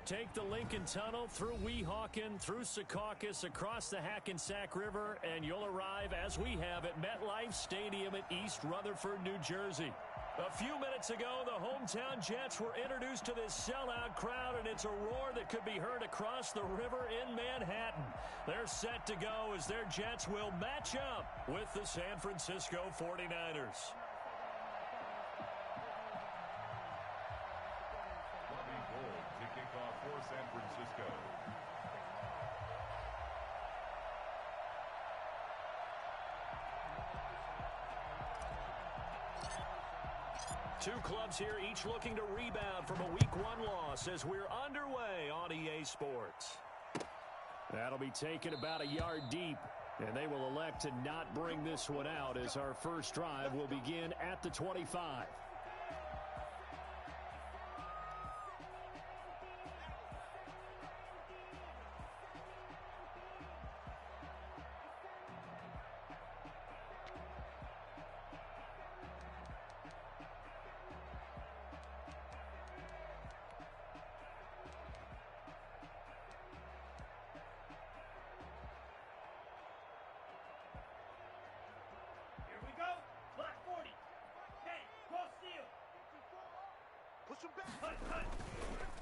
Take the Lincoln Tunnel through Weehawken, through Secaucus, across the Hackensack River, and you'll arrive, as we have, at MetLife Stadium in East Rutherford, New Jersey. A few minutes ago, the hometown Jets were introduced to this sellout crowd, and it's a roar that could be heard across the river in Manhattan. They're set to go as their Jets will match up with the San Francisco 49ers. To kick off for San Francisco. Two clubs here, each looking to rebound from a Week 1 loss as we're underway on EA Sports. That'll be taken about a yard deep, and they will elect to not bring this one out as our first drive will begin at the 25.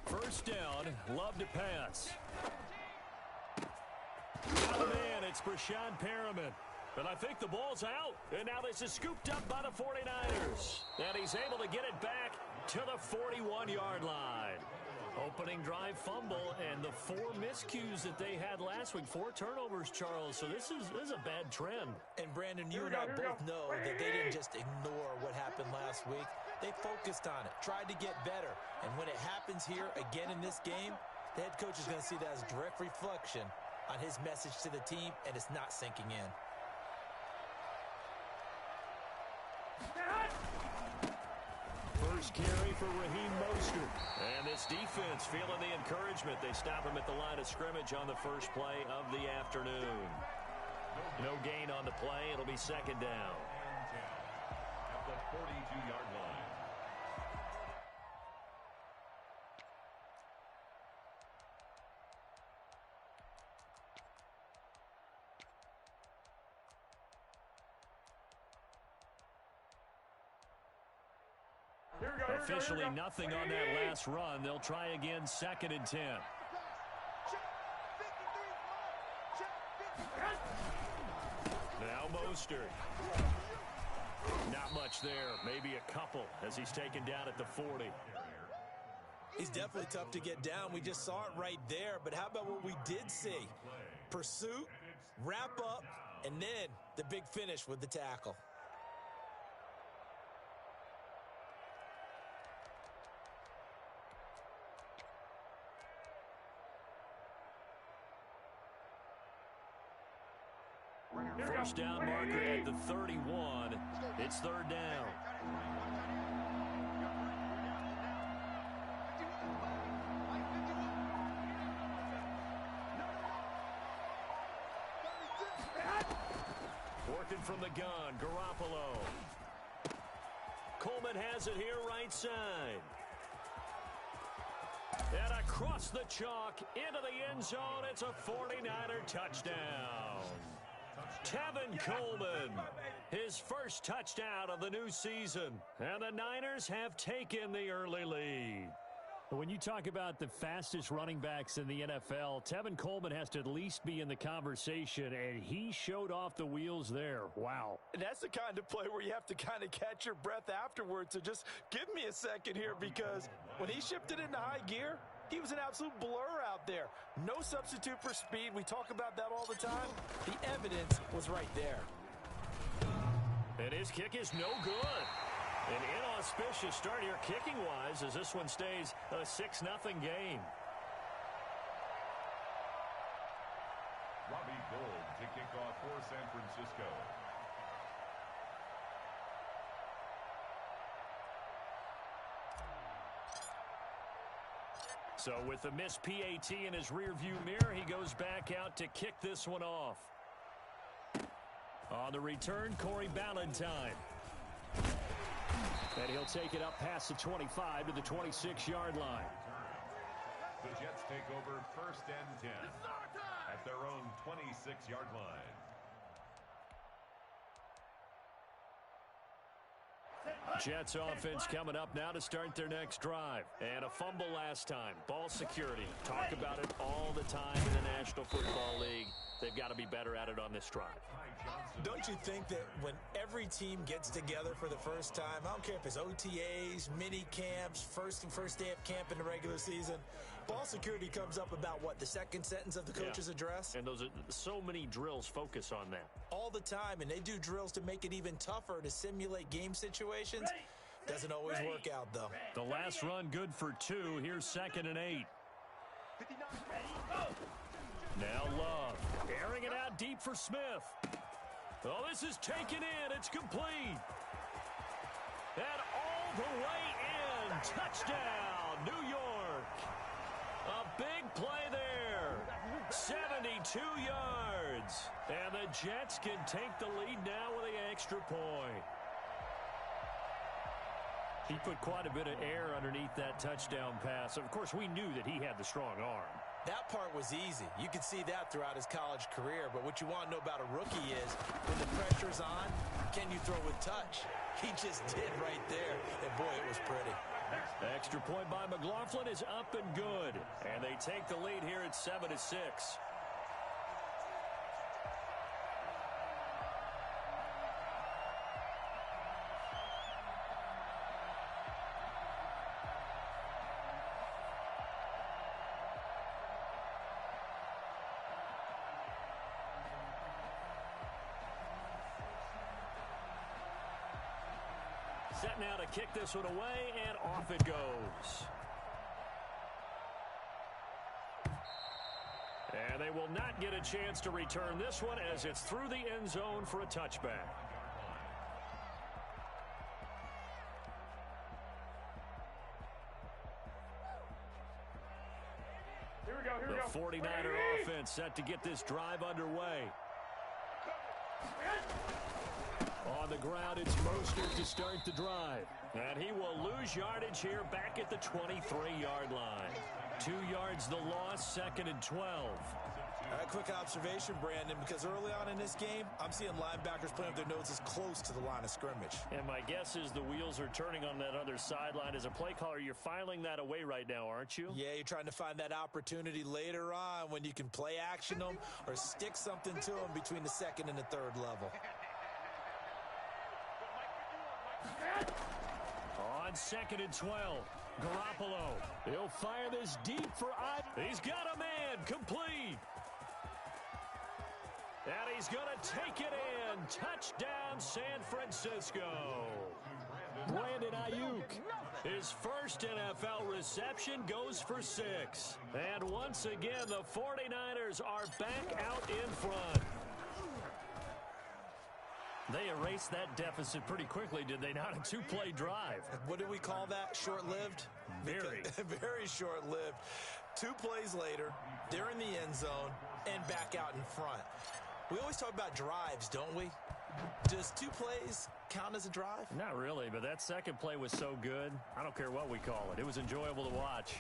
First down, love to pass. Oh, man, it's Brashad Perriman. And I think the ball's out. And now this is scooped up by the 49ers. And he's able to get it back to the 41-yard line. Opening drive fumble, and the 4 miscues that they had last week. 4 turnovers, Charles. So this is a bad trend. And, Brandon, you and I both know that they didn't just ignore what happened last week. They focused on it, tried to get better. And when it happens here again in this game, the head coach is going to see that as a direct reflection on his message to the team, and it's not sinking in. First carry for Raheem Mostert. And this defense feeling the encouragement. They stop him at the line of scrimmage on the first play of the afternoon. No gain on the play. It'll be second down. At the 42-yard line. Officially nothing on that last run. They'll try again, 2nd and 10. Now Mostert. Not much there. Maybe a couple as he's taken down at the 40. He's definitely tough to get down. We just saw it right there. But how about what we did see? Pursuit, wrap up, and then the big finish with the tackle. First down marker at the 31. It's 3rd down. Working from the gun, Garoppolo. Coleman has it here right side. And across the chalk into the end zone, it's a 49er touchdown. Tevin Coleman, his first touchdown of the new season. And the Niners have taken the early lead. When you talk about the fastest running backs in the NFL, Tevin Coleman has to at least be in the conversation, and he showed off the wheels there. Wow. And that's the kind of play where you have to kind of catch your breath afterwards. So just give me a second here, because when he shifted into high gear, he was an absolute blur out there. No substitute for speed. We talk about that all the time. The evidence was right there. And his kick is no good. An inauspicious start here kicking-wise as this one stays a 6-0 game. Robbie Gould to kick off for San Francisco. So with the missed PAT in his rearview mirror, he goes back out to kick this one off. On the return, Corey Ballantyne. And he'll take it up past the 25 to the 26-yard line. The Jets take over 1st and 10 at their own 26-yard line. Jets offense coming up now to start their next drive. And a fumble last time. Ball security. Talk about it all the time in the National Football League. They've got to be better at it on this drive. Don't you think that when every team gets together for the first time, I don't care if it's OTAs, mini camps, first day of camp in the regular season, ball security comes up about what, the second sentence of the coach's address? And those are so many drills focus on that. All the time, and they do drills to make it even tougher to simulate game situations. Doesn't always work out, though. The last run good for 2. Here's 2nd and 8. Now Love, airing it out deep for Smith. Oh, this is taken in. It's complete. And all the way in. Touchdown, New York. A big play there. 72 yards. And the Jets can take the lead now with the extra point. He put quite a bit of air underneath that touchdown pass. Of course, we knew that he had the strong arm. That part was easy. You could see that throughout his college career. But what you want to know about a rookie is when the pressure's on, can you throw with touch? He just did right there. And, boy, it was pretty. Extra point by McLaughlin is up and good. And they take the lead here at 7-6. Set now to kick this one away, and off it goes. And they will not get a chance to return this one as it's through the end zone for a touchback. Here we go. The 49er offense set to get this drive underway. On the ground, it's Mostert to start the drive. And he will lose yardage here back at the 23-yard line. 2 yards the loss, 2nd and 12. A quick observation, Brandon, because early on in this game, I'm seeing linebackers playing with their noses close to the line of scrimmage. And my guess is the wheels are turning on that other sideline. As a play caller, you're filing that away right now, aren't you? Yeah, you're trying to find that opportunity later on when you can play action them or stick something to them between the 2nd and the 3rd level. On 2nd and 12, Garoppolo. He'll fire this deep for I. He's got a man, complete. And he's going to take it in. Touchdown, San Francisco. Brandon Ayuk. His first NFL reception goes for 6. And once again, the 49ers are back out in front. They erased that deficit pretty quickly, did they not? A 2-play drive. What do we call that? Short-lived? Very. Very short-lived. 2 plays later, they're in the end zone and back out in front. We always talk about drives, don't we? Does 2 plays count as a drive? Not really, but that second play was so good. I don't care what we call it. It was enjoyable to watch.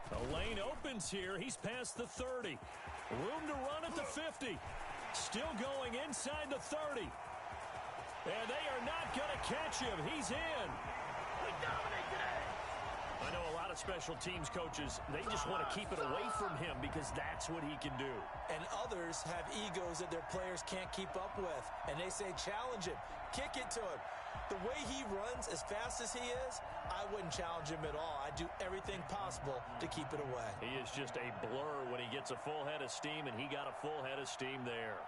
The lane opens here. He's past the 30. Room to run at the 50. Still going inside the 30. And they are not going to catch him. He's in. We dominate today. I know a lot of special teams coaches, they just want to keep it away from him because that's what he can do. And others have egos that their players can't keep up with. And they say, challenge him. Kick it to him. The way he runs as fast as he is, I wouldn't challenge him at all. I'd do everything possible to keep it away. He is just a blur when he gets a full head of steam, and he got a full head of steam there.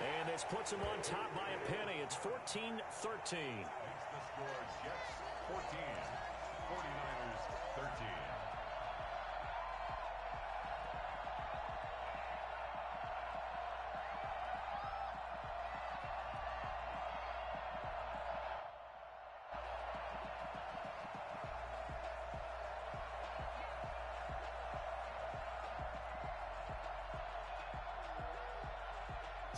And this puts him on top by a penny. It's 14-13. The score, Jets 14, 49ers 13.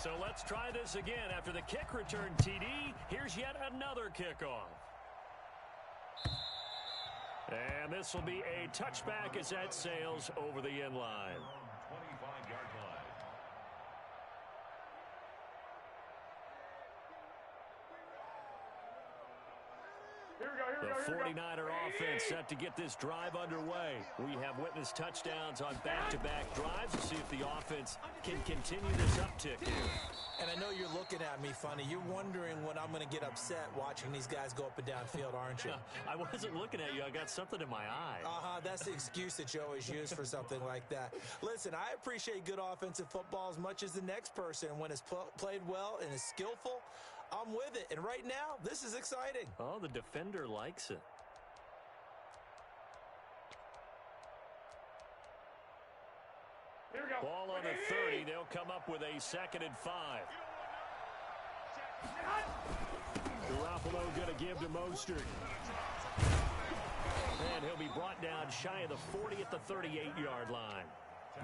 So let's try this again. After the kick return TD, here's yet another kickoff. And this will be a touchback as that sails over the end line. 25-yard line. The 49er offense set to get this drive underway. We have witnessed touchdowns on back-to-back drives to see if the offense can continue this uptick here. And I know you're looking at me funny. You're wondering when I'm going to get upset watching these guys go up and down field, aren't you? I wasn't looking at you. I got something in my eye. That's the excuse that you always use for something like that. Listen, I appreciate good offensive football as much as the next person. When it's played well and is skillful, I'm with it. And right now, this is exciting. Oh, the defender likes it. Ball on the 30. They'll come up with a 2nd and 5. Garoppolo going to give to Mostert. And he'll be brought down shy of the 40 at the 38-yard line.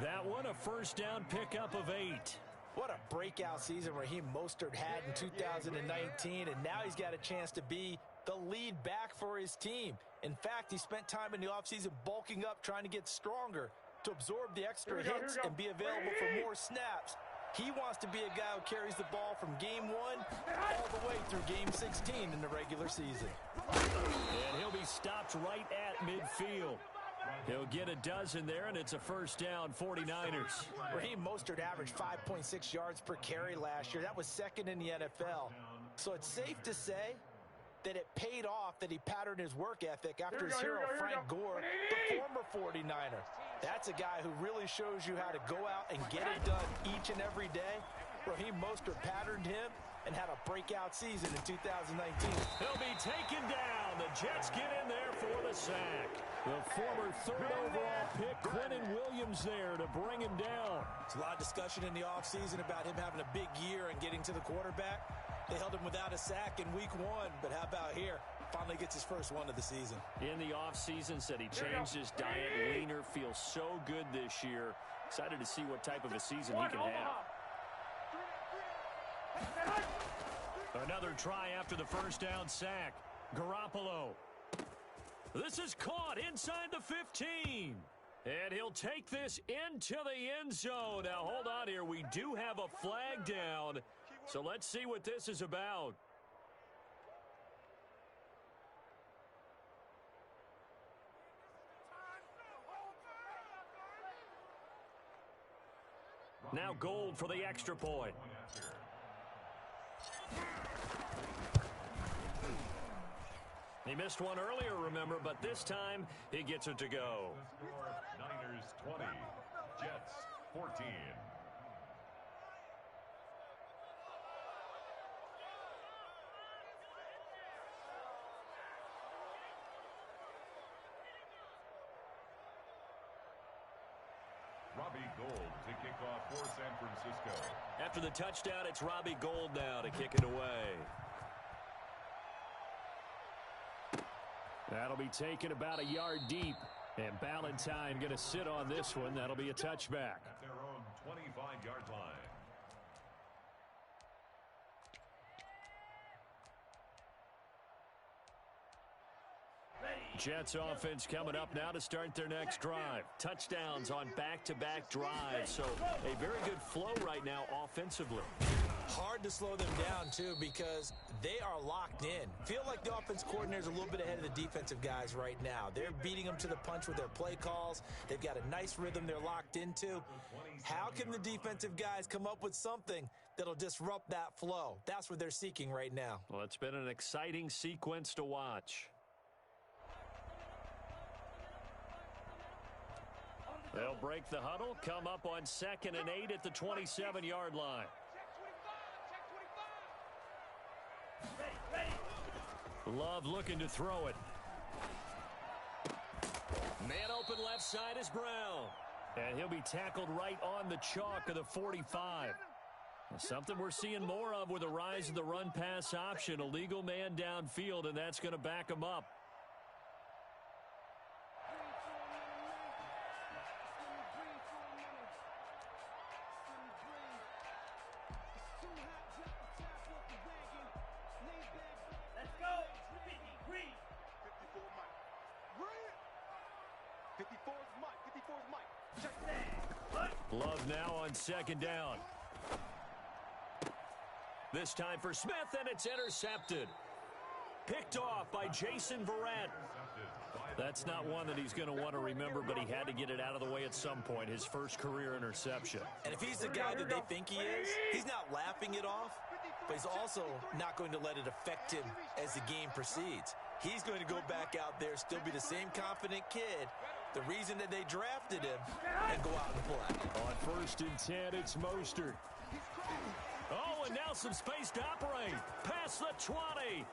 That one, a first down pickup of 8. What a breakout season Raheem Mostert had in 2019, and now he's got a chance to be the lead back for his team. In fact, he spent time in the offseason bulking up, trying to get stronger to absorb the extra hits and be available for more snaps. He wants to be a guy who carries the ball from game 1 all the way through game 16 in the regular season. And he'll be stopped right at midfield. He'll get a dozen there, and it's a first down, 49ers. Raheem Mostert averaged 5.6 yards per carry last year. That was 2nd in the NFL. So it's safe to say that it paid off that he patterned his work ethic after his hero, Frank Gore, the former 49er. That's a guy who really shows you how to go out and get it done each and every day. Raheem Mostert patterned him and had a breakout season in 2019. He'll be taken down. The Jets get in there for the sack. The former 3rd overall pick, Quentin Williams, there to bring him down. There's a lot of discussion in the offseason about him having a big year and getting to the quarterback. They held him without a sack in week 1, but how about here? Finally gets his first one of the season. In the offseason, said he changed his diet, leaner, feels so good this year. Excited to see what type of a season he can have. Another try after the first down sack. Garoppolo. This is caught inside the 15. And he'll take this into the end zone. Now, hold on here. We do have a flag down. So let's see what this is about. Now Gold for the extra point. He missed one earlier, remember, but this time he gets it to go. Niners 20, Jets 14. Robbie Gold to kick off for San Francisco. After the touchdown, it's Robbie Gold now to kick it away. That'll be taken about a yard deep. And Ballantyne going to sit on this one. That'll be a touchback. At their own 25-yard line. Jets offense coming up now to start their next drive. Touchdowns on back-to-back drives. So a very good flow right now offensively. Hard to slow them down, too, because they are locked in. Feel like the offense coordinator's a little bit ahead of the defensive guys right now. They're beating them to the punch with their play calls. They've got a nice rhythm they're locked into. How can the defensive guys come up with something that'll disrupt that flow? That's what they're seeking right now. Well, it's been an exciting sequence to watch. They'll break the huddle, come up on 2nd and 8 at the 27-yard line. Love looking to throw it. Man open left side is Brown. And he'll be tackled right on the chalk of the 45. Something we're seeing more of with the rise of the run-pass option. A legal man downfield, and that's going to back him up. Love now on second down. This time for Smith, and it's intercepted. Picked off by Jason Verrett. That's not one that he's going to want to remember, but he had to get it out of the way at some point, his first career interception. And if he's the guy that they think he is, he's not laughing it off, but he's also not going to let it affect him as the game proceeds. He's going to go back out there, still be the same confident kid, the reason that they drafted him, and go out and play. On 1st and 10, it's Mostert. Oh, and now some space to operate. Past the 20.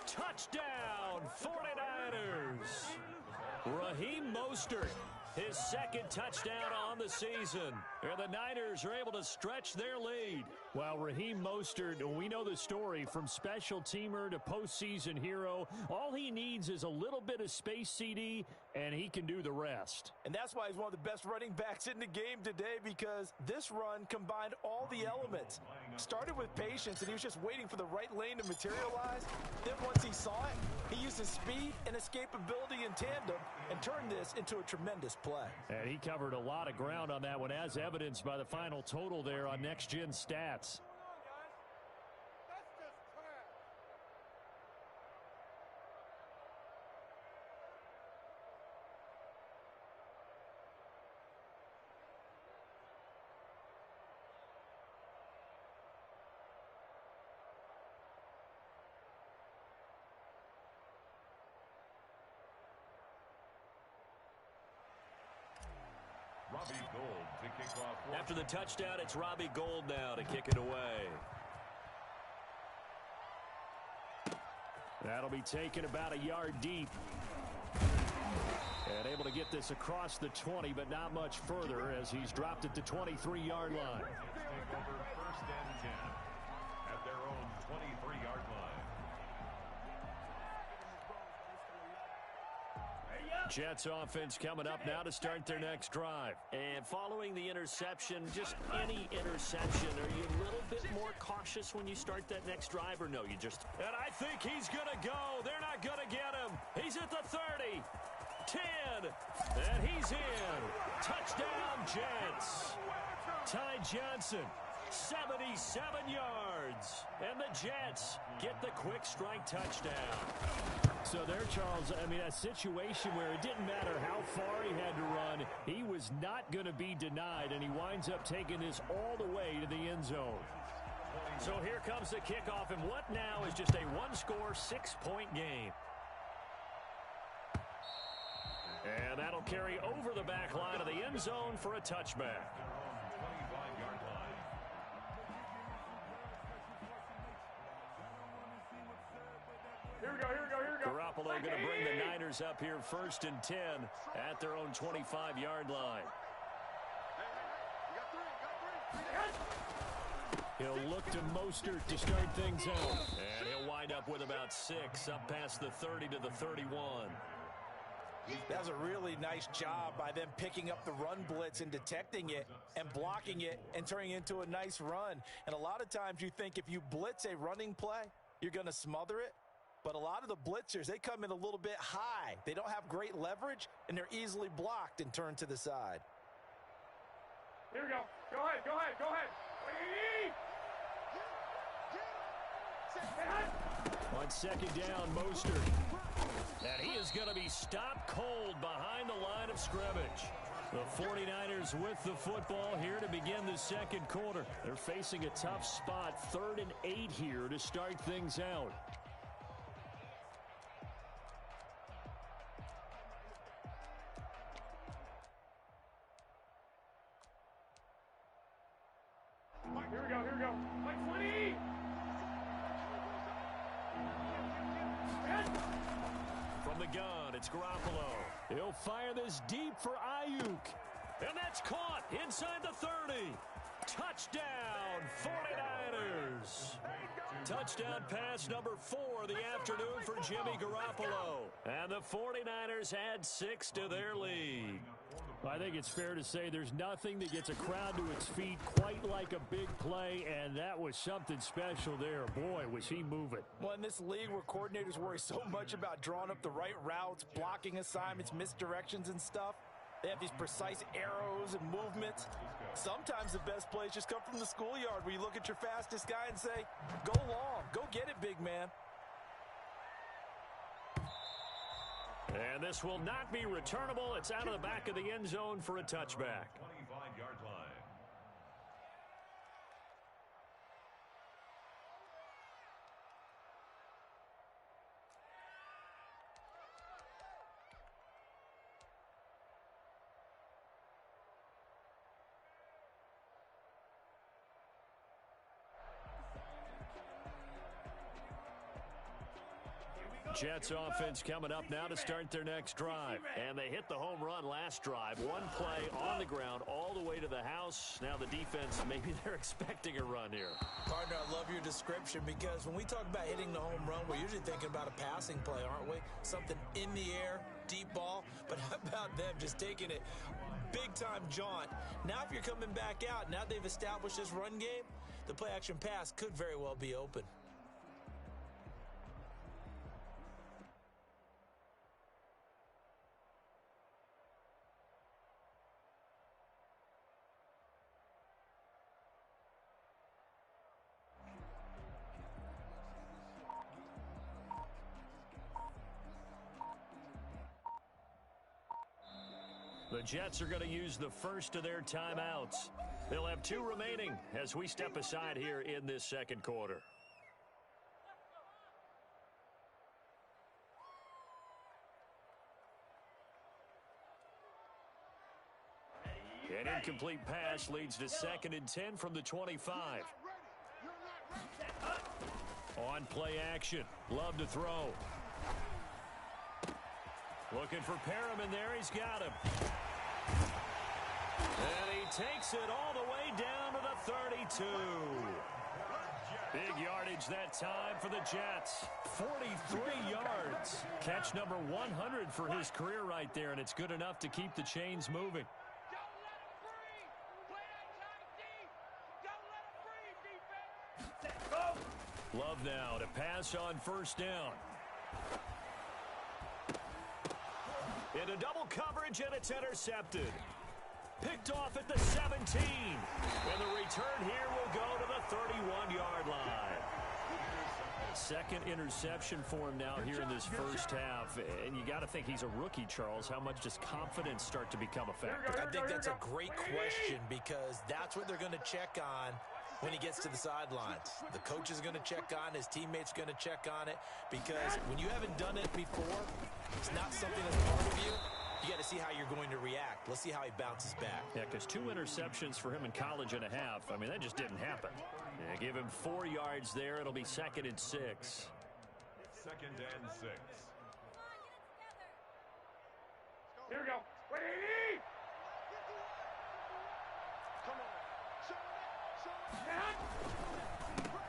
Touchdown, 49ers. Raheem Mostert, his second touchdown on the season. And the Niners are able to stretch their lead. Well, Raheem Mostert, we know the story, from special teamer to postseason hero. All he needs is a little bit of space, CD, and he can do the rest. And that's why he's one of the best running backs in the game today, because this run combined all the elements. Started with patience, and he was just waiting for the right lane to materialize. Then once he saw it, he used his speed and escapability in tandem and turned this into a tremendous play. And he covered a lot of ground on that one, as evidenced by the final total there on Next Gen Stats. Robbie Gould to kick off. After the touchdown, it's Robbie Gould now to kick it away. That'll be taken about a yard deep. And able to get this across the 20, but not much further, as he's dropped at the 23-yard line. Take over 1st and 10 at their own 23-yard line. Jets offense coming up now to start their next drive. And following the interception, just any interception, are you a little bit more cautious when you start that next drive, or no, you just... And I think he's going to go. They're not going to get him. He's at the 30, 10, and he's in. Touchdown, Jets. Ty Johnson, 77 yards. And the Jets get the quick strike touchdown. So there, Charles, I mean, a situation where it didn't matter how far he had to run, he was not going to be denied, and he winds up taking this all the way to the end zone. So here comes the kickoff, and what now is just a one-score, 6-point game. And that'll carry over the back line of the end zone for a touchback. Here we go. Garoppolo going to bring the Niners up here 1st and 10 at their own 25-yard line. He'll look to Mostert to start things out. And he'll wind up with about 6 up past the 30 to the 31. That was a really nice job by them picking up the run blitz and detecting it and blocking it and turning it into a nice run. And a lot of times you think if you blitz a running play, you're going to smother it. But a lot of the blitzers, they come in a little bit high. They don't have great leverage, and they're easily blocked and turned to the side. Here we go. Go ahead. On second down, Mostert. And he is going to be stopped cold behind the line of scrimmage. The 49ers with the football here to begin the second quarter. They're facing a tough spot, 3rd and 8 here to start things out. Here we go. Like 20. From the gun, it's Garoppolo. He'll fire this deep for Ayuk. And that's caught inside the 30. Touchdown, 49ers. Touchdown pass number 4 of the afternoon for Jimmy Garoppolo. And the 49ers add 6 to their lead. By think it's fair to say there's nothing that gets a crowd to its feet quite like a big play, and that was something special there. Boy, was he moving. Well, in this league where coordinators worry so much about drawing up the right routes, blocking assignments, misdirections and stuff, they have these precise arrows and movements. Sometimes the best plays just come from the schoolyard where you look at your fastest guy and say, go long, go get it, big man. And this will not be returnable. It's out of the back of the end zone for a touchback. 25-yard line. Jets offense coming up now to start their next drive. And they hit the home run last drive. One play on the ground all the way to the house. Now the defense, maybe they're expecting a run here. Partner, I love your description because when we talk about hitting the home run, we're usually thinking about a passing play, aren't we? Something in the air, deep ball. But how about them just taking it big-time jaunt? Now if you're coming back out, now they've established this run game, the play-action pass could very well be open. The Jets are going to use the first of their timeouts. They'll have 2 remaining as we step aside here in this second quarter. An incomplete pass leads to 2nd and 10 from the 25. On play action. Love to throw. Looking for Perriman there. He's got him. And he takes it all the way down to the 32. Big yardage that time for the Jets. 43 yards. Catch number 100 for his career right there, and it's good enough to keep the chains moving. Love now to pass on first down. Into double coverage, and it's intercepted. Picked off at the 17. And the return here will go to the 31-yard line. Second interception for him now here in this first half. And you got to think he's a rookie, Charles. How much does confidence start to become a factor? I think that's a great question because that's what they're going to check on when he gets to the sidelines. The coach is going to check on, his teammates are going to check on it, because when you haven't done it before, it's not something that's part of you. You got to see how you're going to react. Let's see how he bounces back. Yeah, because 2 interceptions for him in college and a half. I mean, that just didn't happen. Yeah, give him 4 yards there. It'll be 2nd and 6. 2nd and 6. Here we go. Wait! Come on.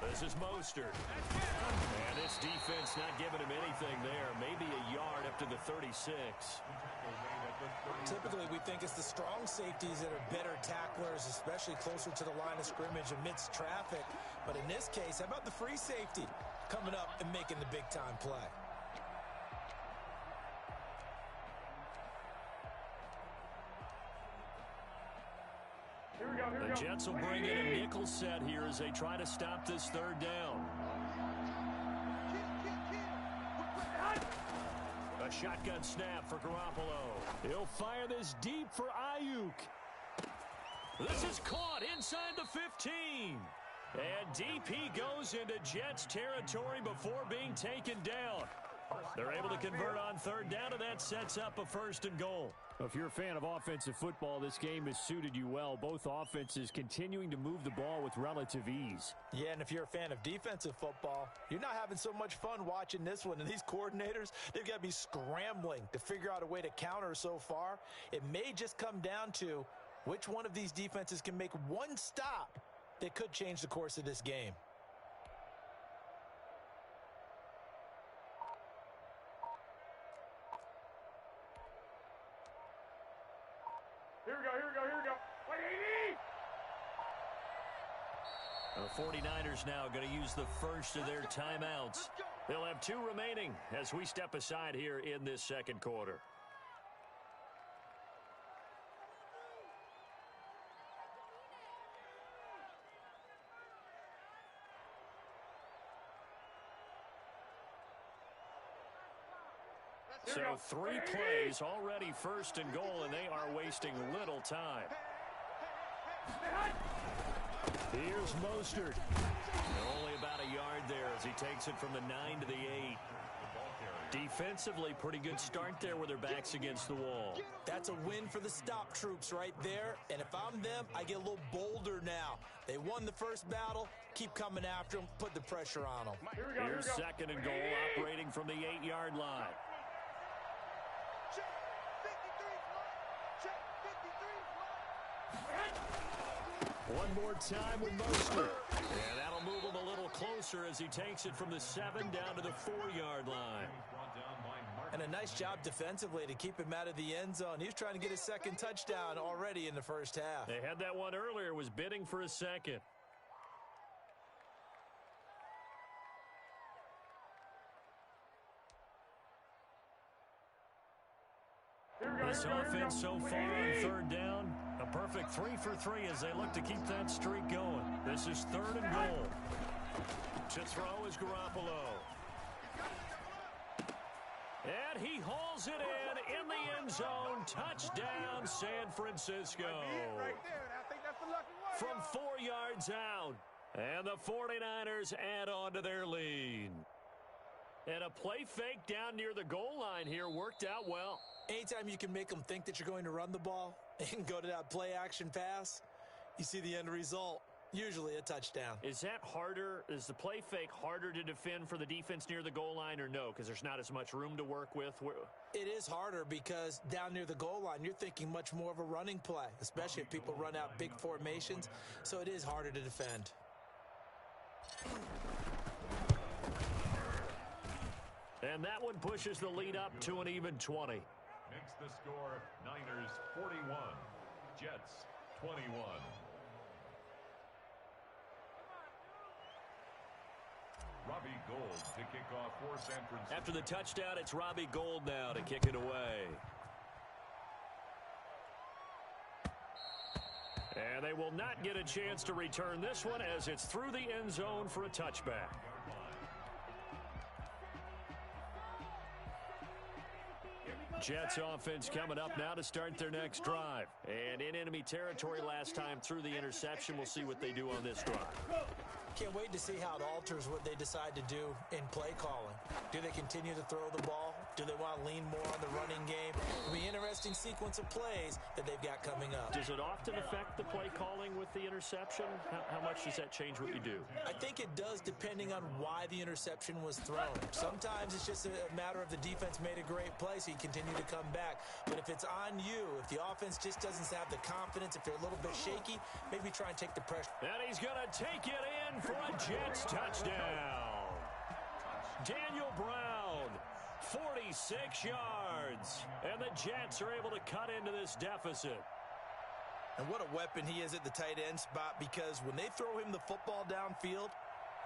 This is Mostert. And this defense not giving him anything there. Maybe a yard up to the 36. Typically, we think it's the strong safeties that are better tacklers, especially closer to the line of scrimmage amidst traffic. But in this case, how about the free safety coming up and making the big-time play? The Jets will bring in a nickel set here as they try to stop this 3rd down. A shotgun snap for Garoppolo. He'll fire this deep for Ayuk. This is caught inside the 15. And deep he goes into Jets territory before being taken down. They're able to convert on 3rd down, and that sets up a 1st and goal. If you're a fan of offensive football, this game has suited you well. Both offenses continuing to move the ball with relative ease. Yeah, and if you're a fan of defensive football, you're not having so much fun watching this one. And these coordinators, they've got to be scrambling to figure out a way to counter so far. It may just come down to which one of these defenses can make one stop that could change the course of this game. Here we go, here we go, here we go. Wait, 80! The 49ers now going to use the first of their timeouts. They'll have 2 remaining as we step aside here in this second quarter. So 3 plays, already first and goal, and they are wasting little time. Here's Mostert. Only about a yard there as he takes it from the 9 to the 8. Defensively, pretty good start there with their backs against the wall. That's a win for the stop troops right there. And if I'm them, I get a little bolder now. They won the first battle. Keep coming after them. Put the pressure on them. Here's second and goal, operating from the 8-yard line. One more time with Mostert. And that'll move him a little closer as he takes it from the 7 down to the 4-yard line. And a nice job defensively to keep him out of the end zone. He was trying to get his second touchdown already in the first half. They had that one earlier, was bidding for a second. This offense so far on third down, a perfect 3 for 3 as they look to keep that streak going. This is third and goal. To throw is Garoppolo. And he hauls it in the end zone. Touchdown, San Francisco. From 4 yards out. And the 49ers add on to their lead. And a play fake down near the goal line here worked out well. Anytime you can make them think that you're going to run the ball and go to that play action pass, you see the end result. Usually a touchdown. Is that harder? Is the play fake harder to defend for the defense near the goal line or no? Because there's not as much room to work with. It is harder because down near the goal line, you're thinking much more of a running play, especially if people run out big formations. So it is harder to defend. And that one pushes the lead up to an even 20. Makes the score Niners 41, Jets 21. Robbie Gould to kick off for San Francisco. After the touchdown, it's Robbie Gould now to kick it away. And they will not get a chance to return this one as it's through the end zone for a touchback. Jets offense coming up now to start their next drive. And in enemy territory last time through the interception. We'll see what they do on this drive. Can't wait to see how it alters what they decide to do in play calling. Do they continue to throw the ball? Do they want to lean more on the running game? It'll be an interesting sequence of plays that they've got coming up. Does it often affect the play calling with the interception? How much does that change what you do? I think it does depending on why the interception was thrown. Sometimes it's just a matter of the defense made a great play, so you continue to come back. But if it's on you, if the offense just doesn't have the confidence, if they're a little bit shaky, maybe try and take the pressure. And he's going to take it in for a Jets touchdown. Daniel Brown, 46 yards. And the Jets are able to cut into this deficit. And what a weapon he is at the tight end spot, because when they throw him the football downfield,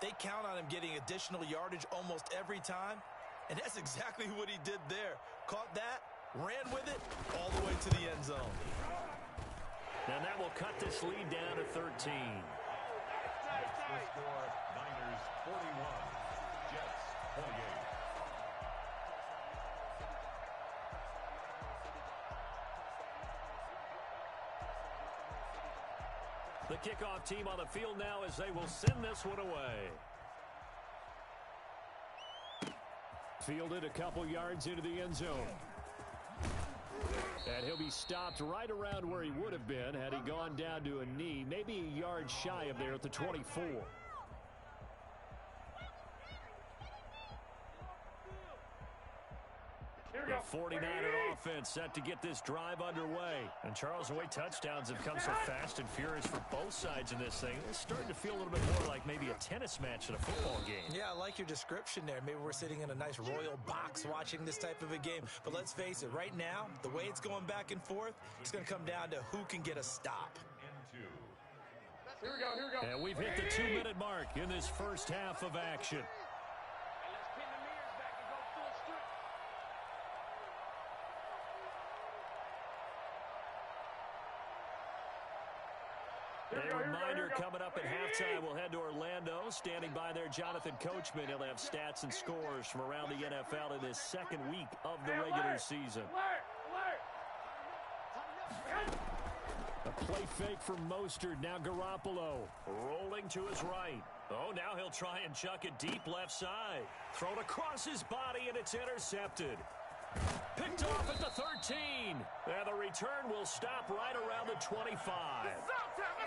they count on him getting additional yardage almost every time. And that's exactly what he did there. Caught that, ran with it, all the way to the end zone. And that will cut this lead down to 13. Makes the score Niners 41, Jets 28. The kickoff team on the field now as they will send this one away. Fielded a couple yards into the end zone. And he'll be stopped right around where he would have been had he gone down to a knee, maybe a yard shy of there at the 24. Here The 49er offense set to get this drive underway. And Charles, the way touchdowns have come so fast and furious for both sides in this thing, it's starting to feel a little bit more like maybe a tennis match than a football game. Yeah, I like your description there. Maybe we're sitting in a nice royal box watching this type of a game. But let's face it, right now, the way it's going back and forth, it's going to come down to who can get a stop. Here we go. And we've hit the 2-minute mark in this first half of action. A reminder coming up at halftime, we'll head to Orlando. Standing by there, Jonathan Coachman. He'll have stats and scores from around the NFL in this second week of the regular season. A play fake from Mostert. Now Garoppolo rolling to his right. Oh, now he'll try and chuck it deep left side. Thrown across his body, and it's intercepted. Picked off at the 13. And the return will stop right around the 25.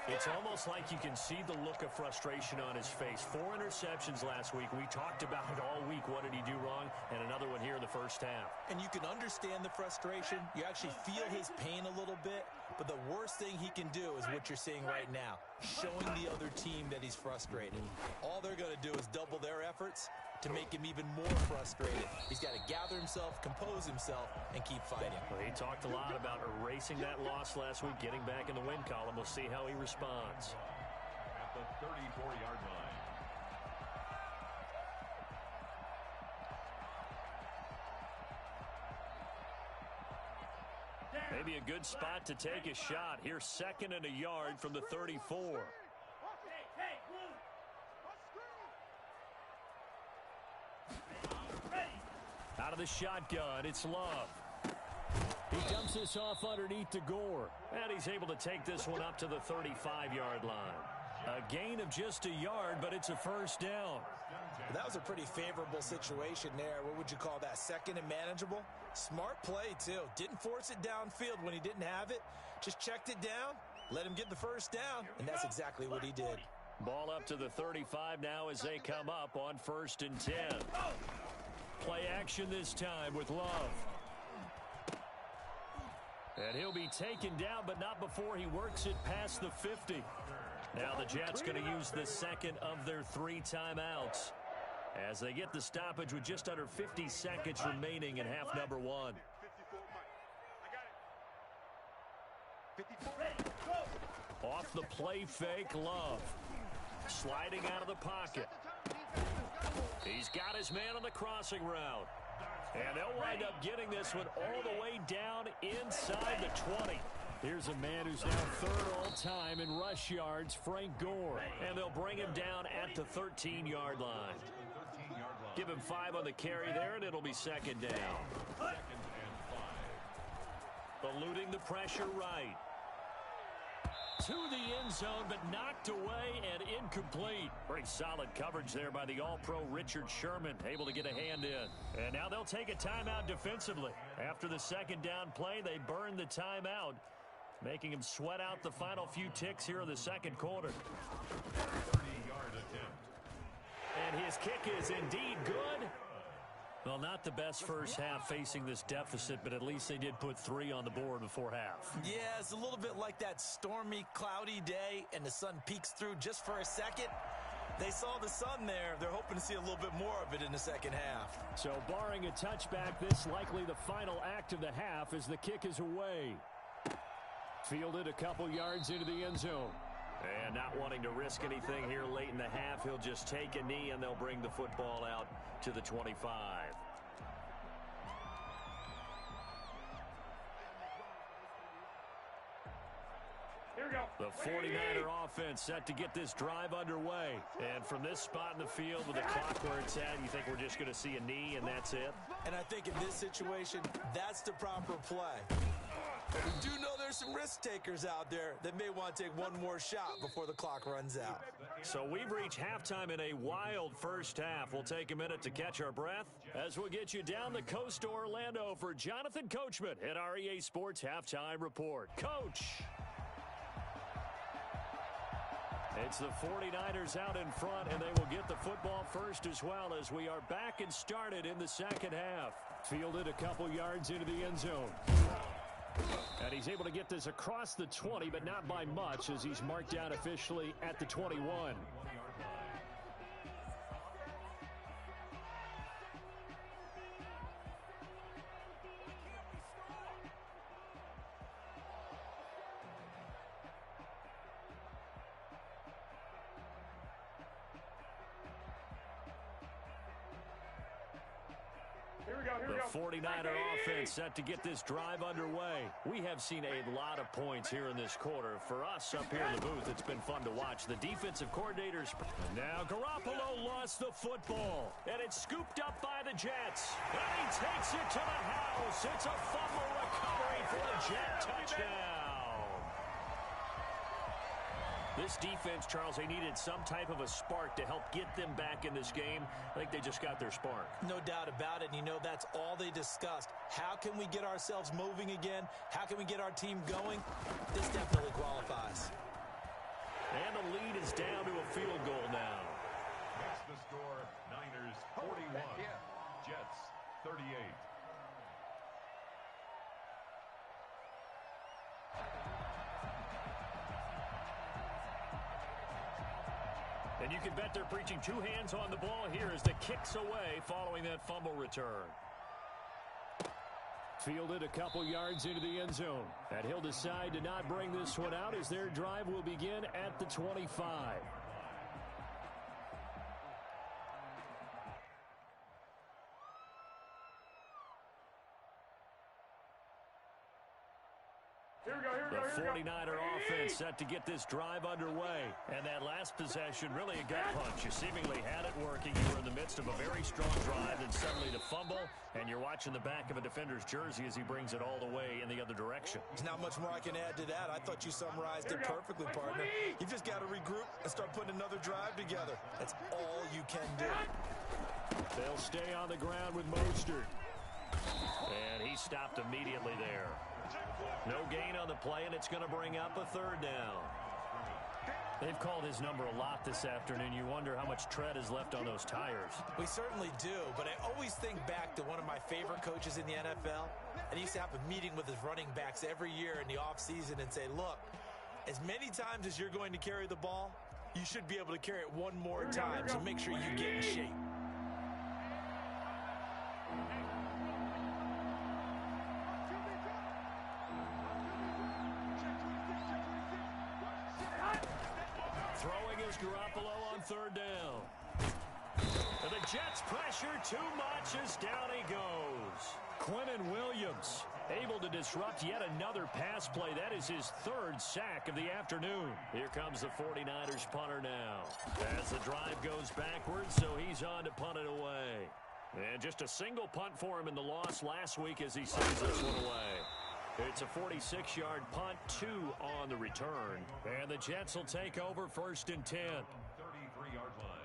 It's almost like you can see the look of frustration on his face. 4 interceptions last week. We talked about it all week. What did he do wrong? And another one here in the first half. And you can understand the frustration. You actually feel his pain a little bit. But the worst thing he can do is what you're seeing right now, showing the other team that he's frustrated. All they're going to do is double their efforts to make him even more frustrated. He's got to gather himself, compose himself, and keep fighting. Well, he talked a lot about erasing that loss last week, getting back in the win column. We'll see how he responds. At the 34-yard line. Maybe a good spot to take a shot. Here's 2nd and a yard from the 34. Out of the shotgun, it's Love. He dumps this off underneath to Gore. And he's able to take this one up to the 35-yard line. A gain of just a yard, but it's a first down. That was a pretty favorable situation there. What would you call that? 2nd and manageable? Smart play, too. Didn't force it downfield when he didn't have it. Just checked it down, let him get the first down, and that's exactly what he did. Ball up to the 35 now as they come up on 1st and 10. Play action this time with Love. And he'll be taken down, but not before he works it past the 50. Now the Jets going to use the 2nd of their 3 timeouts as they get the stoppage with just under 50 seconds remaining in half number 1. Off the play fake, Love. Sliding out of the pocket. He's got his man on the crossing route. And they'll wind up getting this one all the way down inside the 20. Here's a man who's now 3rd all-time in rush yards, Frank Gore. And they'll bring him down at the 13-yard line. Give him 5 on the carry there, and it'll be 2nd down. 2nd and 5. Eluding the pressure right. To the end zone, but knocked away and incomplete. Pretty solid coverage there by the All-Pro Richard Sherman, able to get a hand in. And now they'll take a timeout defensively. After the 2nd down play, they burn the timeout, making him sweat out the final few ticks here in the 2nd quarter. 30-yard attempt. And his kick is indeed good. Well, not the best first half facing this deficit, but at least they did put 3 on the board before half. Yeah, it's a little bit like that stormy, cloudy day, and the sun peeks through just for a second. They saw the sun there. They're hoping to see a little bit more of it in the 2nd half. So barring a touchback, this likely the final act of the half as the kick is away. Fielded a couple yards into the end zone. And not wanting to risk anything here late in the half, he'll just take a knee and they'll bring the football out to the 25. Here we go. The 49er offense set to get this drive underway. And from this spot in the field with the clock where it's at, you think we're just going to see a knee and that's it? And I think in this situation, that's the proper play. But we do know there's some risk takers out there that may want to take one more shot before the clock runs out. So we've reached halftime in a wild first half. We'll take a minute to catch our breath as we'll get you down the coast to Orlando for Jonathan Coachman at our EA Sports Halftime Report. Coach. It's the 49ers out in front, and they will get the football first as well as we are back and started in the second half. Fielded a couple yards into the end zone. And he's able to get this across the 20, but not by much as he's marked down officially at the 21. The 49er offense set to get this drive underway. We have seen a lot of points here in this quarter. For us up here in the booth, it's been fun to watch. The defensive coordinators. Now Garoppolo lost the football, and it's scooped up by the Jets. And he takes it to the house. It's a fumble recovery for the Jet touchdown. This defense, Charles, they needed some type of a spark to help get them back in this game. I think they just got their spark. No doubt about it. And you know, that's all they discussed. How can we get ourselves moving again? How can we get our team going? This definitely qualifies. And the lead is down to a field goal now. That's the score. Niners 41. Jets 38. And you can bet they're preaching two hands on the ball here as the kick's away following that fumble return. Fielded a couple yards into the end zone. And he'll decide to not bring this one out as their drive will begin at the 25. The 49er offense set to get this drive underway. And that last possession, really a gut punch. You seemingly had it working. You were in the midst of a very strong drive, and suddenly to fumble, and you're watching the back of a defender's jersey as he brings it all the way in the other direction. There's not much more I can add to that. I thought you summarized it perfectly, partner. You've just got to regroup and start putting another drive together. That's all you can do. They'll stay on the ground with Mostert. And he stopped immediately there. No gain on the play, and it's going to bring up a third down. They've called his number a lot this afternoon. You wonder how much tread is left on those tires. We certainly do, but I always think back to one of my favorite coaches in the NFL. And he used to have a meeting with his running backs every year in the offseason and say, look, as many times as you're going to carry the ball, you should be able to carry it one more time, so make sure you get in shape. Garoppolo on third down. And the Jets pressure too much as down he goes. Quinnen Williams able to disrupt yet another pass play. That is his third sack of the afternoon. Here comes the 49ers punter now. As the drive goes backwards, so he's on to punt it away. And just a single punt for him in the loss last week as he sends this one away. It's a 46-yard punt, 2 on the return. And the Jets will take over first and 10. 33-yard line.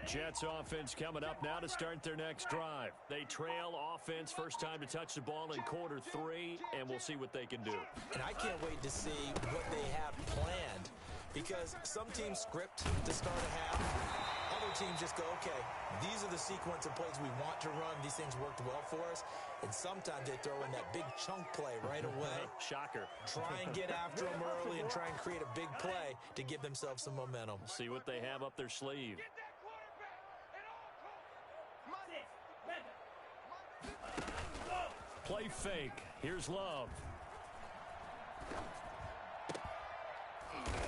Jets offense coming up now to start their next drive. They trail offense, first time to touch the ball in quarter 3, and we'll see what they can do. And I can't wait to see what they have planned, because some teams script to start a half. Other teams just go, okay, these are the sequence of plays we want to run. These things worked well for us. And sometimes they throw in that big chunk play right away. Shocker. Try and get after them early and try and create a big play to give themselves some momentum. See what they have up their sleeve. Play fake. Here's Love.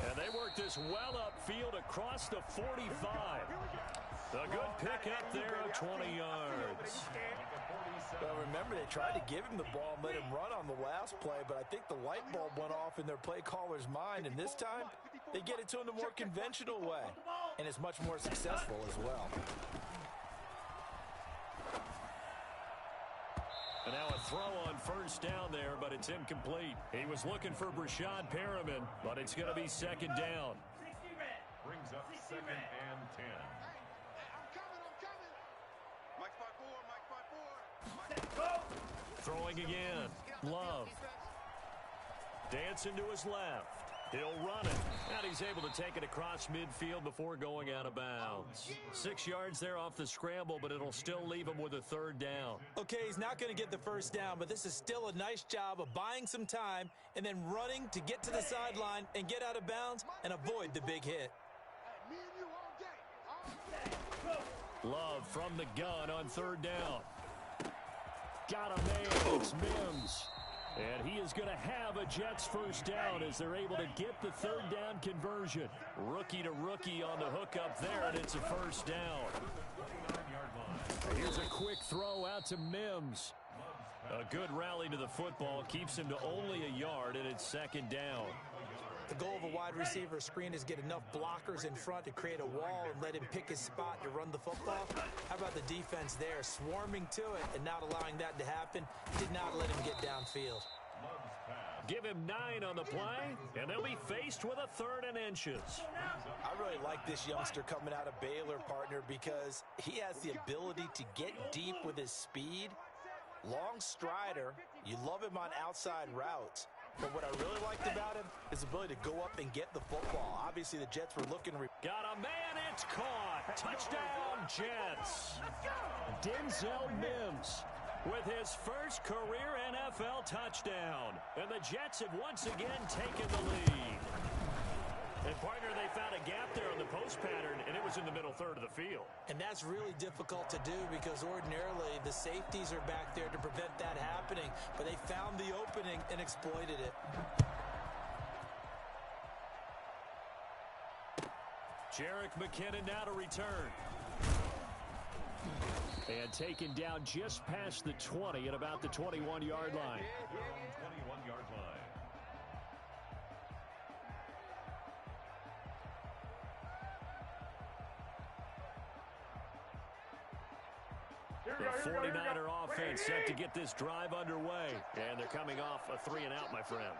And they work this well upfield across the 45. A good pickup there of 20 yards. Well, remember, they tried to give him the ball and let him run on the last play, but I think the light bulb went off in their play caller's mind, and this time They get it to him the more conventional way, and it's much more successful as well. And now a throw on first down there, but it's incomplete. He was looking for Brashad Perriman, but it's going to be second down. Brings up 2nd and 10. Throwing again. Love. Dancing to his left. He'll run it. And he's able to take it across midfield before going out of bounds. 6 yards there off the scramble, but it'll still leave him with a third down. Okay, he's not going to get the first down, but this is still a nice job of buying some time and then running to get to the sideline and get out of bounds and avoid the big hit. Love from the gun on third down. Got a man. It's Mims. And he is going to have a Jets first down as they're able to get the third down conversion. Rookie to rookie on the hook up there, and it's a first down. Here's a quick throw out to Mims. A good rally to the football keeps him to only a yard, and it's second down. The goal of a wide receiver screen is get enough blockers in front to create a wall and let him pick his spot to run the football. How about the defense there, swarming to it and not allowing that to happen? Did not let him get downfield. Give him 9 on the play, and they'll be faced with a 3rd and inches. I really like this youngster coming out of Baylor, partner, because he has the ability to get deep with his speed. Long strider. You love him on outside routes. But what I really liked about him is the ability to go up and get the football. Obviously, the Jets were looking. Got a man, it's caught. Touchdown, Jets. Denzel Mims with his first career NFL touchdown. And the Jets have once again taken the lead. And, partner, they found a gap there on the post pattern, and it was in the middle third of the field. And that's really difficult to do because ordinarily the safeties are back there to prevent that happening. But they found the opening and exploited it. Jerick McKinnon now to return. And taken down just past the 20 at about the 21-yard line. 21-yard line. The 49er offense set to get this drive underway. And they're coming off a 3-and-out, my friend.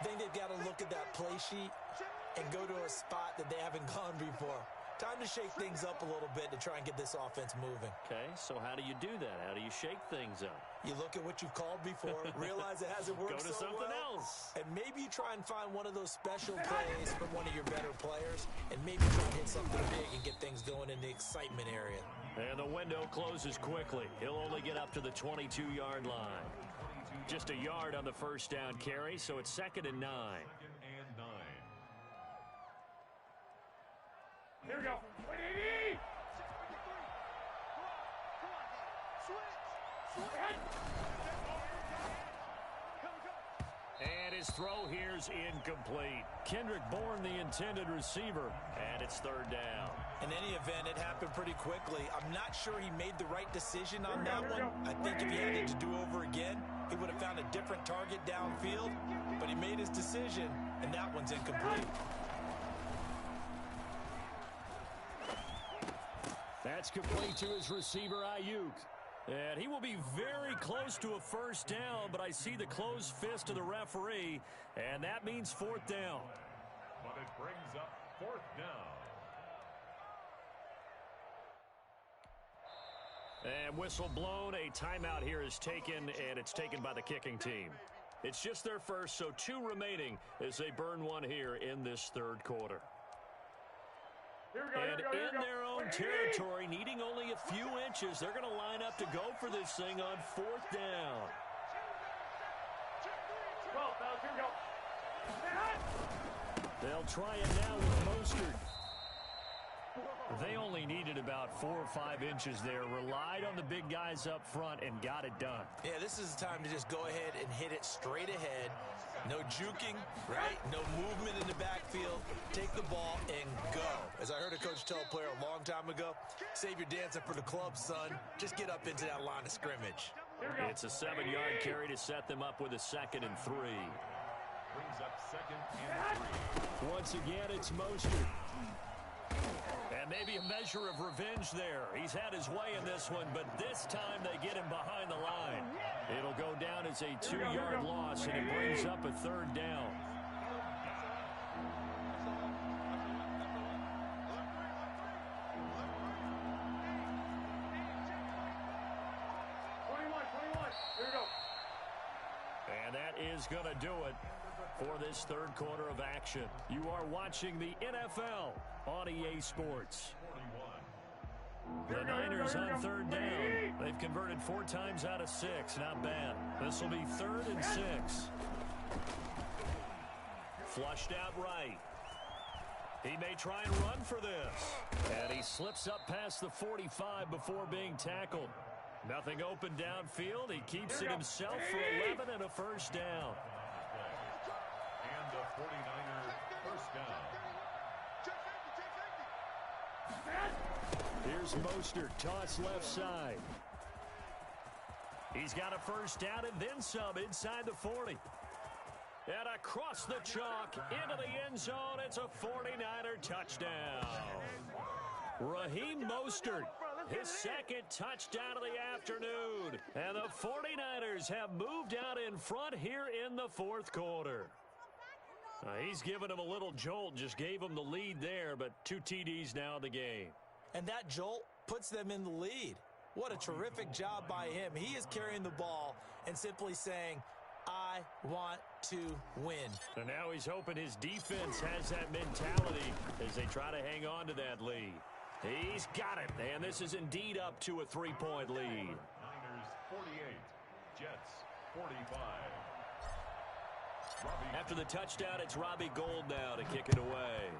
I think they've got to look at that play sheet and go to a spot that they haven't gone before. Time to shake things up a little bit to try and get this offense moving. Okay, so how do you do that? How do you shake things up? You look at what you've called before, realize it hasn't worked Go to so something well, else. and maybe you try and find one of those special plays from one of your better players, and maybe try and hit something big and get things going in the excitement area. And the window closes quickly. He'll only get up to the 22-yard line. Just a yard on the first down carry, so it's 2nd and 9. 2nd and 9. Here we go. And his throw here's incomplete. Kendrick Bourne, the intended receiver, and it's 3rd down. In any event, it happened pretty quickly. I'm not sure he made the right decision on that one. I think if he had it to do over again, he would have found a different target downfield, but he made his decision, and that one's incomplete. That's complete to his receiver, Ayuk. And he will be very close to a first down, but I see the closed fist of the referee, and that means 4th down. But it brings up 4th down. And whistle blown, a timeout here is taken, and it's taken by the kicking team. It's just their first, so 2 remaining as they burn one here in this 3rd quarter. And in their own territory, needing only a few inches, they're going to line up to go for this thing on 4th down. They'll try it now with Mostert. They only needed about 4 or 5 inches there, relied on the big guys up front, and got it done. Yeah, this is the time to just go ahead and hit it straight ahead. No juking, right? No movement in the backfield. Take the ball and go. As I heard a coach tell a player a long time ago, save your dancing for the club, son. Just get up into that line of scrimmage. It's a 7-yard carry to set them up with a 2nd and 3. Brings up 2nd and 3. Once again, it's Mostert. And maybe a measure of revenge there. He's had his way in this one, but this time they get him behind the line. It'll go down as a 2-yard loss, and it brings up a 3rd down. And that is going to do it for this 3rd quarter of action. You are watching the NFL on EA Sports. The Niners on 3rd down. They've converted 4 times out of 6. Not bad. This will be 3rd and 6. Flushed out right. He may try and run for this. And he slips up past the 45 before being tackled. Nothing open downfield. He keeps it himself for 11 and a 1st down. And the 49er 1st down. Here's Mostert, toss left side. He's got a 1st down and then some inside the 40. And across the chalk into the end zone. It's a 49er touchdown. Raheem Mostert, his 2nd touchdown of the afternoon. And the 49ers have moved out in front here in the 4th quarter. He's given him a little jolt, just gave him the lead there, but 2 TDs now in the game. And that jolt puts them in the lead. What a terrific job by him. He is carrying the ball and simply saying, I want to win. And now he's hoping his defense has that mentality as they try to hang on to that lead. He's got it, and this is indeed up to a 3-point lead. Niners 48, Jets 45. After the touchdown, it's Robbie Gould now to kick it away.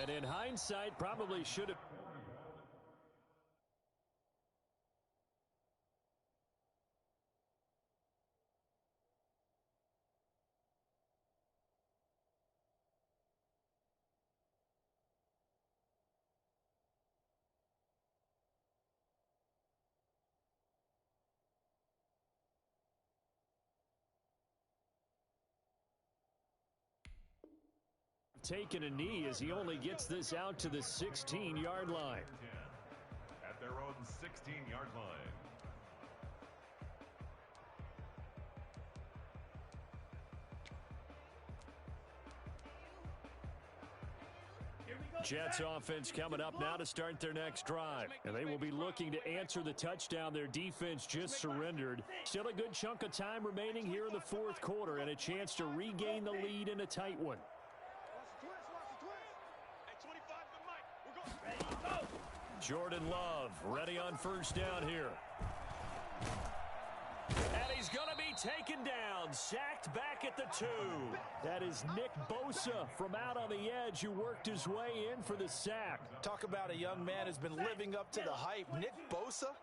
And in hindsight, probably should have. Taking a knee as he only gets this out to the 16-yard line. At their own 16-yard line. Jets offense coming up now to start their next drive. And they will be looking to answer the touchdown their defense just surrendered. Still a good chunk of time remaining here in the 4th quarter and a chance to regain the lead in a tight one. Jordan Love ready on 1st down here. And he's going to be taken down, sacked back at the 2. That is Nick Bosa from out on the edge who worked his way in for the sack. Talk about a young man who's been living up to the hype. Nick Bosa,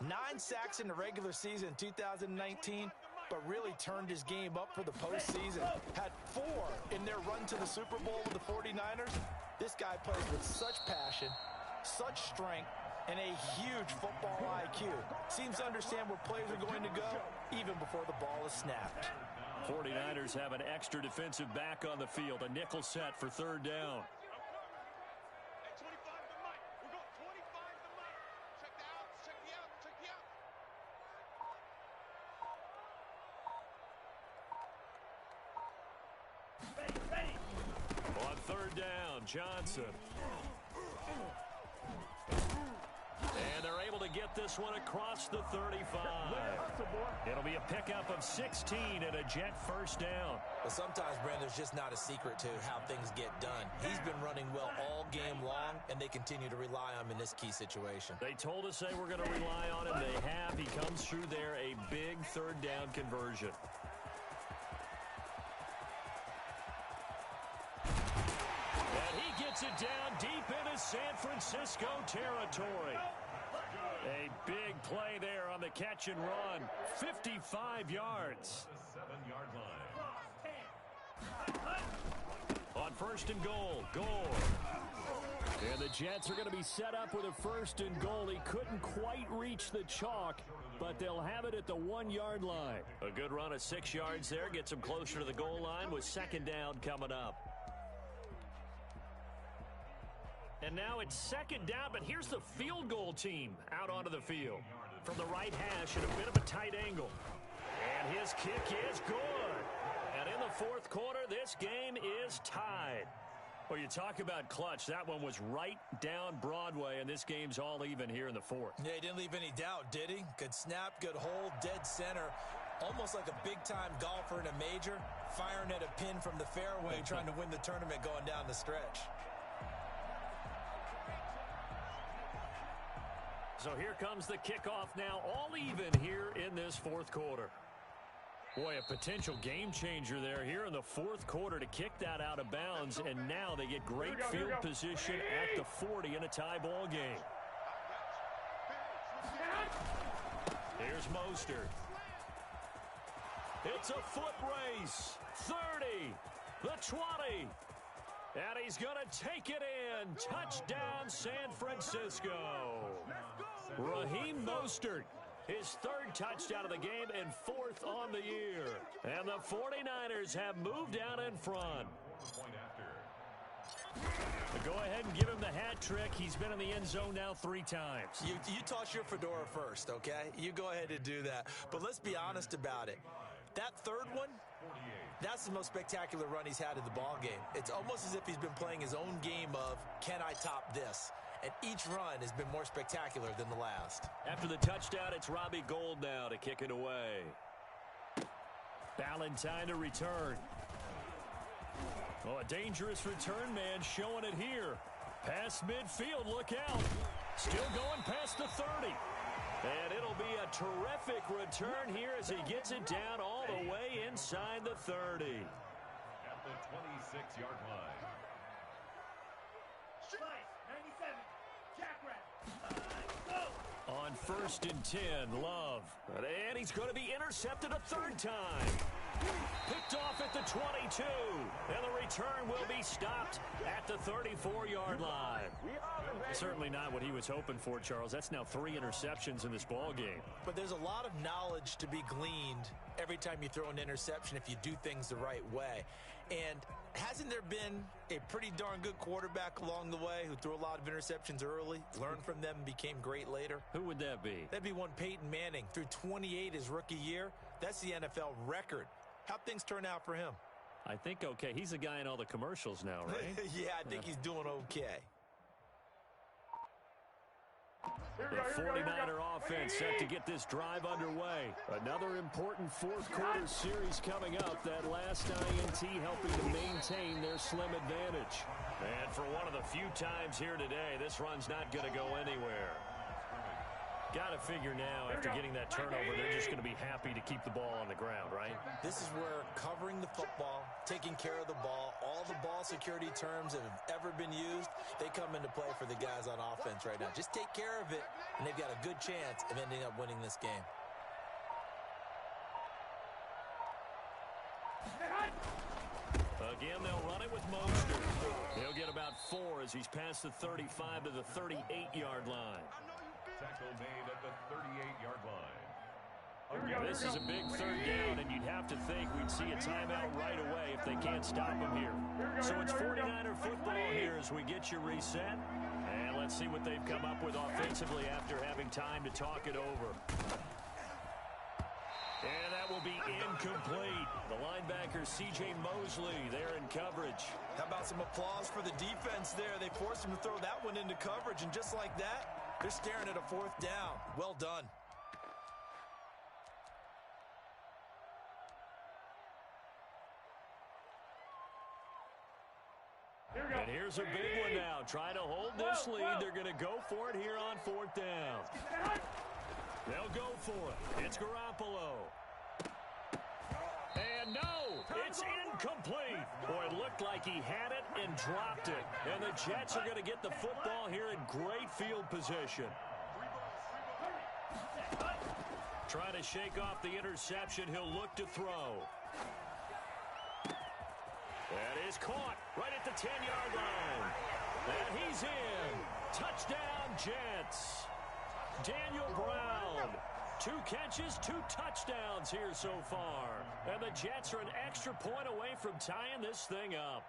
9 sacks in the regular season in 2019, but really turned his game up for the postseason. Had 4 in their run to the Super Bowl with the 49ers. This guy plays with such passion, such strength, and a huge football IQ. Seems to understand where plays are going to go even before the ball is snapped. 49ers have an extra defensive back on the field, a nickel set for 3rd down. On 3rd down, Johnson. And they're able to get this one across the 35. It'll be a pickup of 16 and a Jet 1st down. But sometimes, Brandon, there's just not a secret to how things get done. He's been running well all game long, and they continue to rely on him in this key situation. They told us they were going to rely on him. They have. He comes through there, a big 3rd down conversion. And he gets it down deep into San Francisco territory. A big play there on the catch and run. 55 yards. The 7-yard line. On 1st and goal, Gore. And the Jets are going to be set up with a 1st and goal. He couldn't quite reach the chalk, but they'll have it at the 1-yard line. A good run of 6 yards there gets them closer to the goal line with 2nd down coming up. And now it's 2nd down, but here's the field goal team out onto the field. From the right hash at a bit of a tight angle. And his kick is good. And in the 4th quarter, this game is tied. Well, you talk about clutch. That one was right down Broadway, and this game's all even here in the 4th. Yeah, he didn't leave any doubt, did he? Good snap, good hold, dead center. Almost like a big-time golfer in a major, firing at a pin from the fairway, trying to win the tournament going down the stretch. So here comes the kickoff now, all even here in this 4th quarter. Boy, a potential game changer there here in the 4th quarter to kick that out of bounds, and now they get great field position at the 40 in a tie ball game. Here's Mostert. It's a foot race. 30, the 20, and he's going to take it in. Touchdown, San Francisco. Raheem Mostert. His 3rd touchdown of the game and 4th on the year. And the 49ers have moved out in front. Go ahead and give him the hat trick. He's been in the end zone now 3 times. You toss your fedora first, okay? You go ahead and do that. But let's be honest about it. That 3rd one, that's the most spectacular run he's had in the ball game. It's almost as if he's been playing his own game of, can I top this? And each run has been more spectacular than the last. After the touchdown, it's Robbie Gould now to kick it away. Ballantyne to return. Oh, a dangerous return man showing it here. Past midfield, look out. Still going past the 30. And it'll be a terrific return here as he gets it down all the way inside the 30. At the 26-yard line. On 1st and 10, Love. And he's going to be intercepted a 3rd time. Picked off at the 22. And the return will be stopped at the 34-yard line. Certainly not what he was hoping for, Charles. That's now 3 interceptions in this ball game. But there's a lot of knowledge to be gleaned every time you throw an interception if you do things the right way. And hasn't there been a pretty darn good quarterback along the way who threw a lot of interceptions early, learned from them, and became great later? Who would that be? That'd be one Peyton Manning. Threw 28 his rookie year. That's the NFL record. How'd things turn out for him? I think okay. He's a guy in all the commercials now, right? Yeah, I think he's doing okay. The 49er offense set to get this drive underway. Another important 4th quarter series coming up. That last INT helping to maintain their slim advantage. And for one of the few times here today, this run's not going to go anywhere. Got to figure now, after getting that turnover, they're just going to be happy to keep the ball on the ground, right? This is where covering the football, taking care of the ball, all the ball security terms that have ever been used, they come into play for the guys on offense right now. Just take care of it, and they've got a good chance of ending up winning this game. Again, they'll run it with Mostert. He'll get about 4 as he's past the 35 to the 38-yard line. Tackle made at the 38-yard line. This is a big 3rd down, and you'd have to think we'd see a timeout right away if they can't stop him here. So it's 49er football here as we get you reset. And let's see what they've come up with offensively after having time to talk it over. And that will be incomplete. The linebacker, C.J. Mosley, there in coverage. How about some applause for the defense there? They forced him to throw that one into coverage, and just like that, they're staring at a 4th down. Well done. And here's a big one now. Trying to hold this lead. They're going to go for it here on 4th down. They'll go for it. It's Garoppolo. And no, it's incomplete. Boy, it looked like he had it and dropped it. And the Jets are going to get the football here in great field position. Trying to shake off the interception. He'll look to throw. That is caught right at the 10-yard line. And he's in. Touchdown, Jets. Daniel Brown. 2 catches, 2 touchdowns here so far. And the Jets are an extra point away from tying this thing up.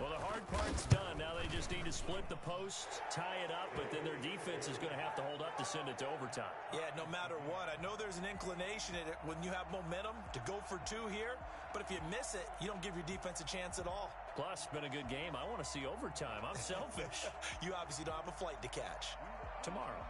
Well, the hard part's done. Now they just need to split the posts, tie it up, but then their defense is going to have to hold up to send it to overtime. Yeah, no matter what. I know there's an inclination in it when you have momentum to go for 2 here, but if you miss it, you don't give your defense a chance at all. Plus, it's been a good game. I want to see overtime. I'm selfish. You obviously don't have a flight to catch. Tomorrow.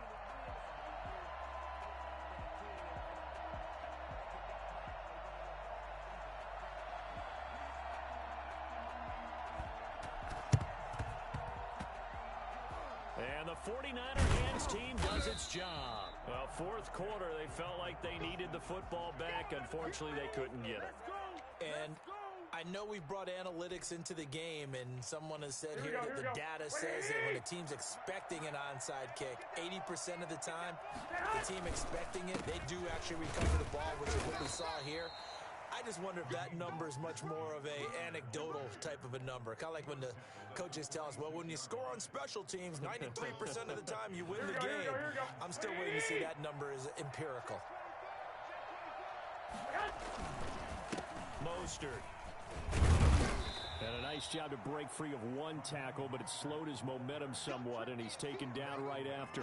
And the 49er hands team does its job. Well, fourth quarter, they felt like they needed the football back. Unfortunately, they couldn't get it. And I know we brought analytics into the game, and someone has said here that the data says that when a team's expecting an onside kick, 80% of the time, the team expecting it, they do actually recover the ball, which is what we saw here. I just wonder if that number is much more of a anecdotal type of a number. Kind of like when the coaches tell us, well, when you score on special teams, 93% of the time you win the game. I'm still waiting to see that number is empirical. Mostert. And a nice job to break free of 1 tackle, but it slowed his momentum somewhat, and he's taken down right after.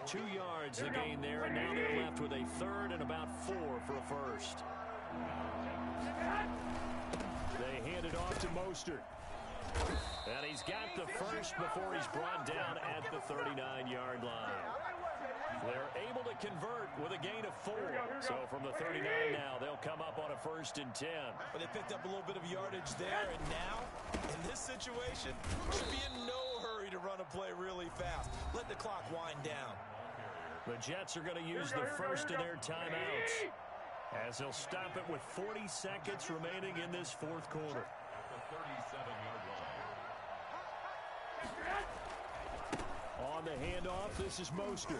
2 yards the gain there, and now they're left with a 3rd and about 4 for a first. They hand it off to Mostert. And he's got the first before he's brought down at the 39-yard line. They're able to convert with a gain of 4. So from the 39 now, they'll come up on a 1st and 10. But they picked up a little bit of yardage there, and now, in this situation, should be in no hurry to run a play really fast. Let the clock wind down. The Jets are going to use the first of their timeouts, as they'll stop it with 40 seconds remaining in this fourth quarter. The 37-yard line. On the handoff, this is Mostert.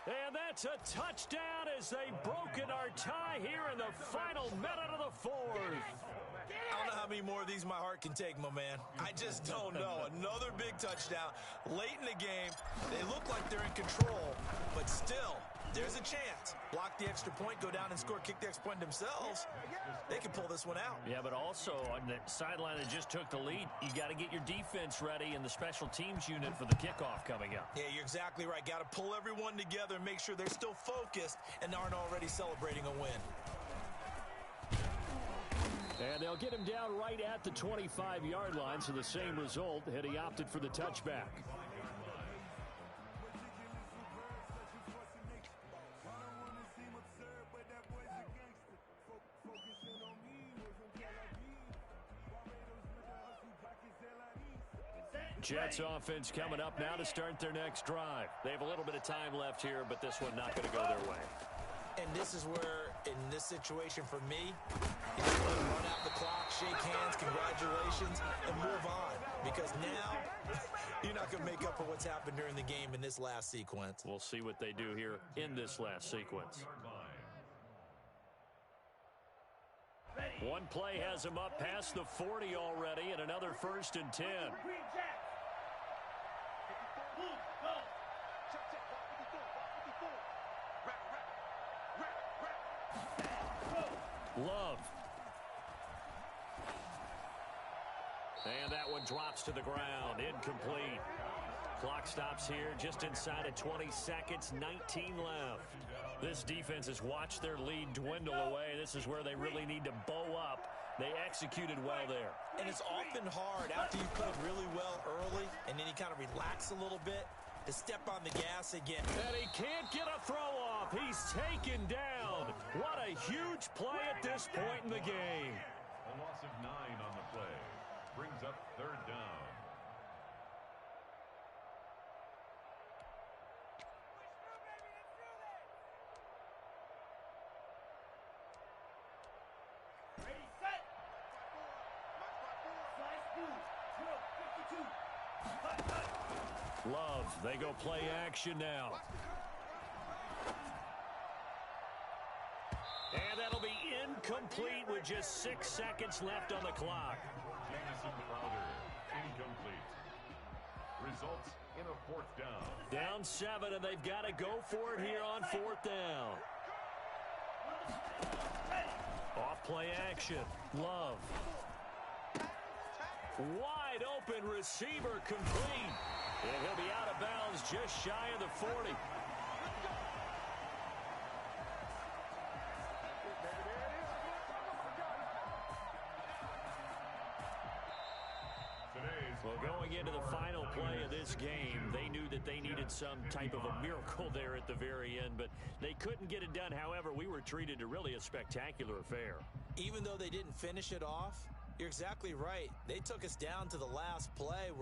And that's a touchdown as they've broken our tie here in the final minute of the fourth. I don't know how many more of these my heart can take, my man. I just don't know. Another big touchdown late in the game. They look like they're in control, but still, there's a chance. Block the extra point, go down and score, kick the extra point themselves. They can pull this one out. Yeah, but also on the sideline that just took the lead, you got to get your defense ready and the special teams unit for the kickoff coming up. Yeah, you're exactly right. Got to pull everyone together and make sure they're still focused and aren't already celebrating a win. And they'll get him down right at the 25-yard line, so the same result had he opted for the touchback. Jets offense coming up now to start their next drive. They have a little bit of time left here, but this one not going to go their way. And this is where, in this situation for me, you just want to run out the clock, shake hands, congratulations, and move on. Because now, you're not going to make up for what's happened during the game in this last sequence. We'll see what they do here in this last sequence. One play has him up past the 40 already, and another 1st and 10. Love. And that one drops to the ground. Incomplete. Clock stops here just inside of 20 seconds. 19 left. This defense has watched their lead dwindle away. This is where they really need to bow up. They executed well there. And it's often hard after you played really well early and then you kind of relax a little bit to step on the gas again. And he can't get a throw off. He's taken down. What a huge play at this point in the game. A loss of 9 on the play. Brings up 3rd down. Love, they go play action now. And that'll be incomplete with just 6 seconds left on the clock. results in a 4th down. Down 7, and they've got to go for it here on 4th down. Off play action. Love. Wide open receiver complete. And he'll be out of bounds just shy of the 40. Well, going into the final play of this game, they knew that they needed some type of a miracle there at the very end, but they couldn't get it done. However, we were treated to really a spectacular affair. Even though they didn't finish it off, you're exactly right. They took us down to the last play.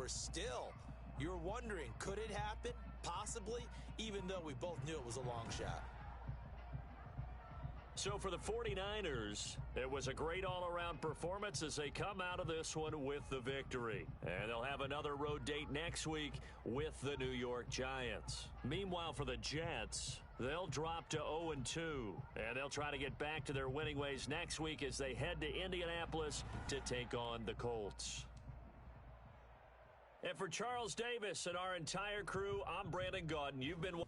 You're wondering, could it happen? Possibly, even though we both knew it was a long shot. So for the 49ers, it was a great all-around performance as they come out of this one with the victory. And they'll have another road date next week with the New York Giants. Meanwhile, for the Jets, they'll drop to 0-2. And they'll try to get back to their winning ways next week as they head to Indianapolis to take on the Colts. And for Charles Davis and our entire crew, I'm Brandon Gaudin. You've been